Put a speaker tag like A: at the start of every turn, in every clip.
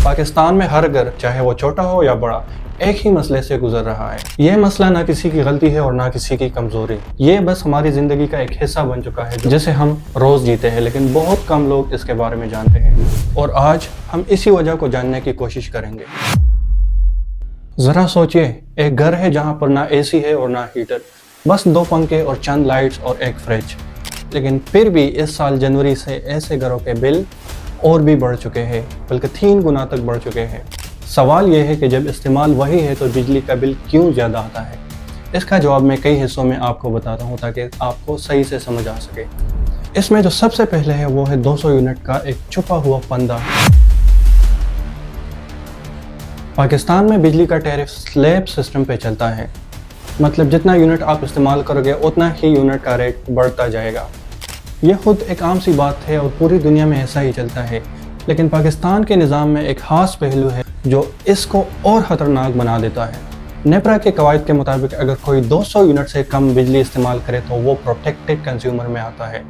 A: پاکستان میں ہر گھر چاہے وہ چھوٹا ہو یا بڑا ایک ہی مسئلے سے گزر رہا ہے۔ یہ مسئلہ نہ کسی کی غلطی ہے اور نہ کسی کی کمزوری، یہ بس ہماری زندگی کا ایک حصہ بن چکا ہے جسے ہم روز جیتے ہیں، لیکن بہت کم لوگ اس کے بارے میں جانتے ہیں، اور آج ہم اسی وجہ کو جاننے کی کوشش کریں گے۔ ذرا سوچئے، ایک گھر ہے جہاں پر نہ اے سی ہے اور نہ ہیٹر، بس 2 پنکھے اور چند لائٹس اور ایک فریج، لیکن پھر بھی اس سال جنوری سے ایسے گھروں کے بل اور بھی بڑھ چکے ہیں، بلکہ 3 گنا تک بڑھ چکے ہیں۔ سوال یہ ہے کہ جب استعمال وہی ہے تو بجلی کا بل کیوں زیادہ آتا ہے؟ اس کا جواب میں کئی حصوں میں آپ کو بتاتا ہوں تاکہ آپ کو صحیح سے سمجھ آ سکے۔ اس میں جو سب سے پہلے ہے وہ ہے 200 یونٹ کا ایک چھپا ہوا پندہ۔ پاکستان میں بجلی کا ٹیرف سلیب سسٹم پہ چلتا ہے، مطلب جتنا یونٹ آپ استعمال کرو گے اتنا ہی یونٹ کا ریٹ بڑھتا جائے گا۔ یہ خود ایک عام سی بات ہے اور پوری دنیا میں ایسا ہی چلتا ہے، لیکن پاکستان کے نظام میں ایک خاص پہلو ہے جو اس کو اور خطرناک بنا دیتا ہے۔ نیپرا کے قواعد کے مطابق اگر کوئی 200 یونٹ سے کم بجلی استعمال کرے تو وہ پروٹیکٹڈ کنزیومر میں آتا ہے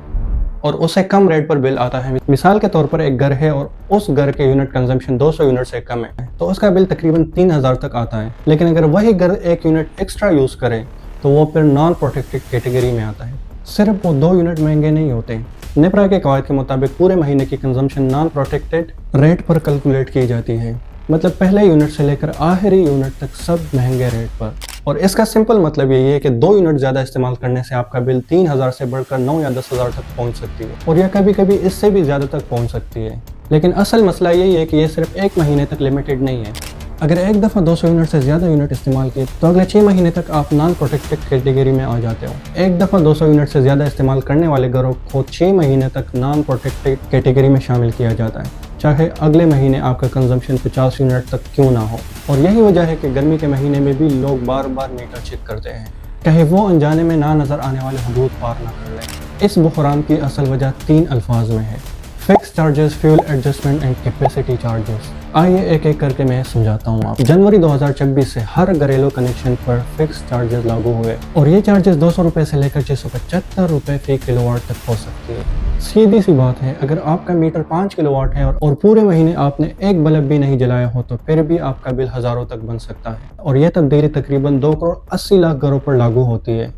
A: اور اسے کم ریٹ پر بل آتا ہے۔ مثال کے طور پر ایک گھر ہے اور اس گھر کے یونٹ کنزمپشن 200 یونٹ سے کم ہے تو اس کا بل تقریباً 3000 تک آتا ہے، لیکن اگر وہی گھر 1 یونٹ ایکسٹرا یوز کرے تو وہ پھر نان پروٹیکٹڈ کیٹیگری میں آتا ہے۔ صرف وہ 2 یونٹ مہنگے نہیں ہوتے، نیپرا کے قواعد کے مطابق پورے مہینے کی کنزمپشن نان پروٹیکٹڈ ریٹ پر کیلکولیٹ کی جاتی ہے، مطلب پہلے یونٹ سے لے کر آخری یونٹ تک سب مہنگے ریٹ پر۔ اور اس کا سمپل مطلب یہی ہے کہ 2 یونٹ زیادہ استعمال کرنے سے آپ کا بل 3000 سے بڑھ کر 9 یا 10,000 تک پہنچ سکتی ہے، اور یہ کبھی کبھی اس سے بھی زیادہ تک پہنچ سکتی ہے۔ لیکن اصل مسئلہ یہی ہے کہ یہ صرف 1 مہینے تک لمیٹڈ نہیں ہے۔ اگر ایک دفعہ 200 یونٹ سے زیادہ یونٹ استعمال کیے تو اگلے 6 مہینے تک آپ نان پروٹیکٹڈ کیٹیگری میں آ جاتے ہو۔ ایک دفعہ 200 یونٹ سے زیادہ استعمال کرنے والے گھروں کو 6 مہینے تک نان پروٹیکٹڈ کیٹیگری میں شامل کیا جاتا ہے، چاہے اگلے مہینے آپ کا کنزمپشن 50 یونٹ تک کیوں نہ ہو۔ اور یہی وجہ ہے کہ گرمی کے مہینے میں بھی لوگ بار بار میٹر چیک کرتے ہیں، کہیں وہ انجانے میں نہ نظر آنے والے حدود پار نہ کر لیں۔ اس بحران کی اصل وجہ 3 الفاظ میں ہے: fix charges, fuel adjustment and capacity charges. آئیے ایک ایک کر کے میں سمجھاتا ہوں آپ۔ جنوری 2026 سے ہر گھریلو کنیکشن پر فکس چارجز لاگو ہوئے اور یہ چارجز 200 روپے سے لے کر 675 روپے فی کلو واٹ تک ہو سکتی ہے۔ سیدھی سی بات ہے، اگر آپ کا میٹر 5 کلو واٹ ہے اور پورے مہینے آپ نے ایک بلب بھی نہیں جلایا ہو تو پھر بھی آپ کا بل ہزاروں تک بن سکتا ہے، اور یہ تبدیلی تقریباً 2,80,00,000 گھروں پر لاگو ہوتی ہے۔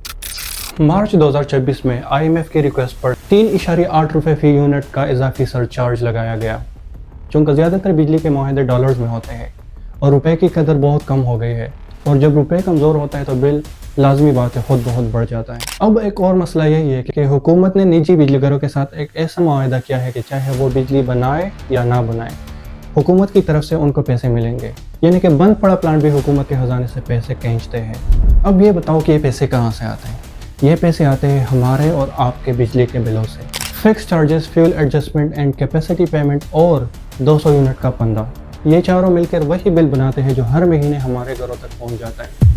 A: مارچ 2026 میں IMF کی ریکویسٹ پر 3.8 روپے فی یونٹ کا اضافی سرچارج لگایا گیا، چونکہ زیادہ تر بجلی کے معاہدے ڈالرز میں ہوتے ہیں اور روپے کی قدر بہت کم ہو گئی ہے، اور جب روپے کمزور ہوتا ہے تو بل لازمی بات ہے خود بہت بڑھ جاتا ہے۔ اب ایک اور مسئلہ یہی ہے کہ حکومت نے نجی بجلی گھروں کے ساتھ ایک ایسا معاہدہ کیا ہے کہ چاہے وہ بجلی بنائے یا نہ بنائے، حکومت کی طرف سے ان کو پیسے ملیں گے، یعنی کہ بند پڑا پلانٹ بھی حکومت کے خزانے سے پیسے کھینچتے ہیں۔ اب یہ بتاؤ کہ یہ پیسے کہاں سے آتے ہیں؟ یہ پیسے آتے ہیں ہمارے اور آپ کے بجلی کے بلوں سے۔ Fix charges, fuel adjustment and capacity payment اور 200 یونٹ کا پندہ، یہ چاروں مل کر وہی بل بناتے ہیں جو ہر مہینے ہمارے گھروں تک پہنچ جاتا ہے۔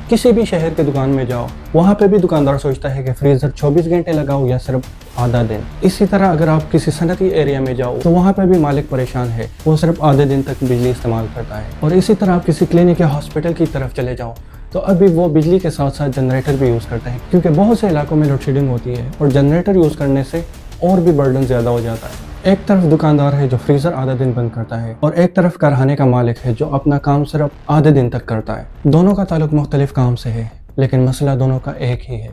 A: کسی بھی شہر کے دکان میں جاؤ، وہاں پہ بھی دکاندار سوچتا ہے کہ فریزر 24 گھنٹے لگاؤ یا صرف آدھا دن۔ اسی طرح اگر آپ کسی صنعتی ایریا میں جاؤ تو وہاں پہ بھی مالک پریشان ہے، وہ صرف آدھے دن تک بجلی استعمال کرتا ہے۔ اور اسی طرح آپ کسی کلینک یا ہاسپٹل کی طرف چلے جاؤ تو ابھی وہ بجلی کے ساتھ ساتھ جنریٹر بھی یوز کرتے ہیں، کیونکہ بہت سے علاقوں میں لوڈ شیڈنگ ہوتی ہے اور جنریٹر یوز کرنے سے اور بھی برڈن زیادہ ہو جاتا ہے۔ ایک طرف دکاندار ہے جو فریزر آدھا دن بند کرتا ہے اور ایک طرف کارخانے کا مالک ہے جو اپنا کام صرف آدھے دن تک کرتا ہے۔ دونوں کا تعلق مختلف کام سے ہے، لیکن مسئلہ دونوں کا ایک ہی ہے۔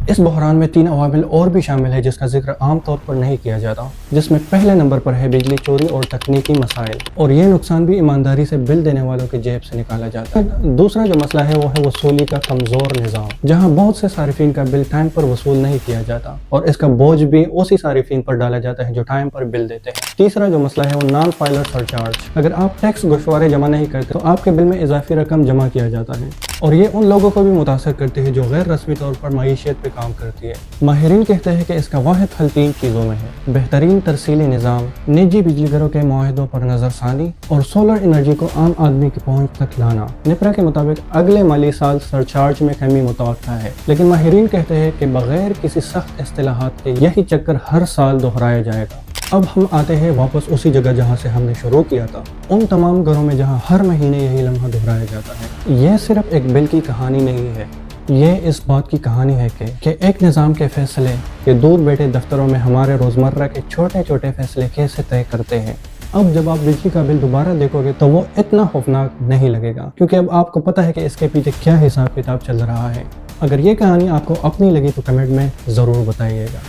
A: اس بحران میں 3 عوامل اور بھی شامل ہیں جس کا ذکر عام طور پر نہیں کیا جاتا، جس میں پہلے نمبر پر ہے بجلی چوری اور تکنیکی مسائل، اور یہ نقصان بھی ایمانداری سے بل دینے والوں کے جیب سے نکالا جاتا ہے۔ دوسرا جو مسئلہ ہے وہ ہے وصولی کا کمزور نظام، جہاں بہت سے صارفین کا بل ٹائم پر وصول نہیں کیا جاتا اور اس کا بوجھ بھی اسی صارفین پر ڈالا جاتا ہے جو ٹائم پر بل دیتے ہیں۔ تیسرا جو مسئلہ ہے وہ نان فائلر سرچارج، اگر آپ ٹیکس گوشوارے جمع نہیں کرتے تو آپ کے بل میں اضافی رقم جمع کیا جاتا ہے، اور یہ ان لوگوں کو بھی متاثر کرتی ہے جو غیر رسمی طور پر معیشت پہ کام کرتی ہے۔ ماہرین کہتے ہیں کہ اس کا واحد حل 3 چیزوں میں ہے: بہترین ترسیلی نظام، نجی بجلی گھروں کے معاہدوں پر نظر ثانی، اور سولر انرجی کو عام آدمی کی پہنچ تک لانا۔ نیپرا کے مطابق اگلے مالی سال سرچارج میں کمی متوقع ہے، لیکن ماہرین کہتے ہیں کہ بغیر کسی سخت اصطلاحات کے یہی چکر ہر سال دہرایا جائے گا۔ اب ہم آتے ہیں واپس اسی جگہ جہاں سے ہم نے شروع کیا تھا، ان تمام گھروں میں جہاں ہر مہینے یہی لمحہ دہرایا جاتا ہے۔ یہ صرف ایک بل کی کہانی نہیں ہے، یہ اس بات کی کہانی ہے کہ ایک نظام کے فیصلے کے دور بیٹھے دفتروں میں ہمارے روزمرہ کے چھوٹے چھوٹے فیصلے کیسے طے کرتے ہیں۔ اب جب آپ بجلی کا بل دوبارہ دیکھو گے تو وہ اتنا خوفناک نہیں لگے گا، کیونکہ اب آپ کو پتہ ہے کہ اس کے پیچھے کیا حساب کتاب چل رہا ہے۔ اگر یہ کہانی آپ کو اپنی لگی تو کمنٹ میں ضرور بتائیے گا۔